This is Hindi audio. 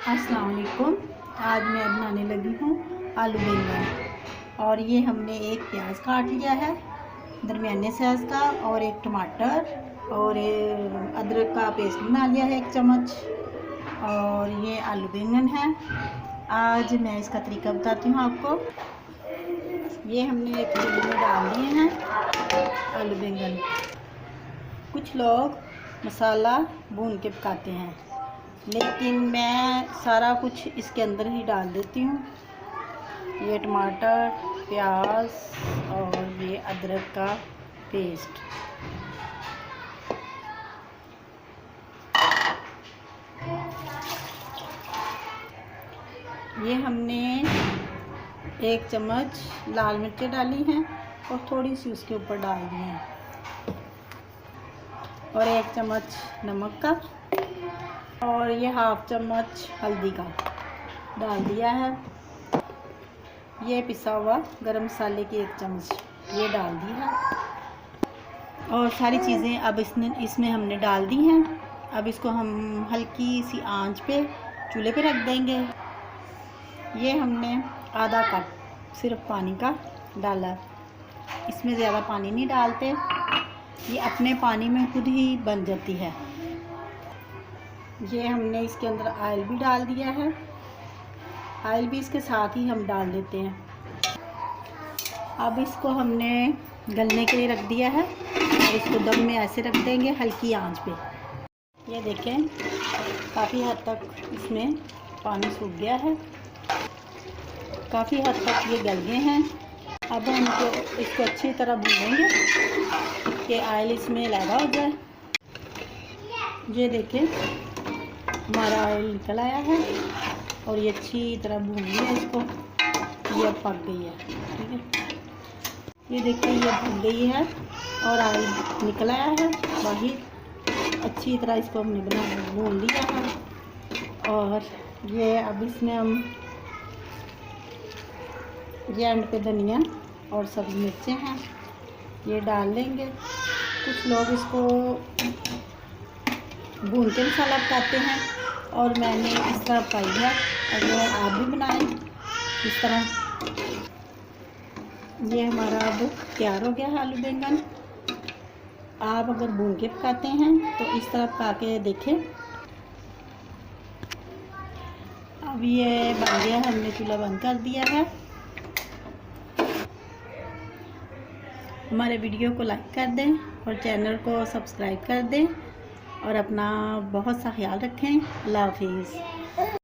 अस्सलाम वालेकुम। आज मैं बनाने लगी हूँ आलू बैंगन। और ये हमने एक प्याज काट लिया है दरमियाने साइज़ का, और एक टमाटर, और अदरक का पेस्ट बना लिया है 1 चम्मच, और ये आलू बैंगन है। आज मैं इसका तरीका बताती हूँ आपको। ये हमने एक पतीले में डाल दिए हैं आलू बैंगन। कुछ लोग मसाला भून के पकाते हैं, लेकिन मैं सारा कुछ इसके अंदर ही डाल देती हूँ। ये टमाटर, प्याज और ये अदरक का पेस्ट। ये हमने 1 चम्मच लाल मिर्चें डाली हैं और थोड़ी सी उसके ऊपर डाल दी हैं, और 1 चम्मच नमक का, और ये 1/2 चम्मच हल्दी का डाल दिया है। ये पिसा हुआ गरम मसाले की 1 चम्मच ये डाल दी है, और सारी चीज़ें अब इसमें हमने डाल दी हैं। अब इसको हम हल्की सी आंच पे चूल्हे पे रख देंगे। ये हमने आधा कप सिर्फ पानी का डाला, इसमें ज़्यादा पानी नहीं डालते, ये अपने पानी में खुद ही बन जाती है। ये हमने इसके अंदर ऑयल भी डाल दिया है, ऑयल भी इसके साथ ही हम डाल देते हैं। अब इसको हमने गलने के लिए रख दिया है, और इसको दम में ऐसे रख देंगे हल्की आंच पे। ये देखें, काफ़ी हद तक इसमें पानी सूख गया है, काफ़ी हद तक ये गल गए हैं। अब हम इसको अच्छी तरह भूनेंगे कि ऑयल इसमें लगा हो जाए। ये देखें, हमारा ऑयल निकल आया है और ये अच्छी तरह भून लिया इसको। ये अब पक गई है, ठीक है। ये देखिए, ये भून गई है और ऑयल निकल आया है बाहर। अच्छी तरह इसको हमने भून लिया है। और ये अब इसमें हम ये एंड पे धनिया और सब्ज़ मिर्चें हैं, ये डाल लेंगे। कुछ लोग इसको भून के मसाला पकाते हैं, और मैंने इस तरह पकाई है। अगर आप भी बनाएं इस तरह। ये हमारा अब तैयार हो गया है आलू बैंगन। आप अगर भून के पकाते हैं तो इस तरह पका के देखें। अब ये बन गया है, हमने चूल्हा बंद कर दिया है। हमारे वीडियो को लाइक कर दें और चैनल को सब्सक्राइब कर दें, और अपना बहुत सा ख्याल रखें। अल्लाह हाफिज़।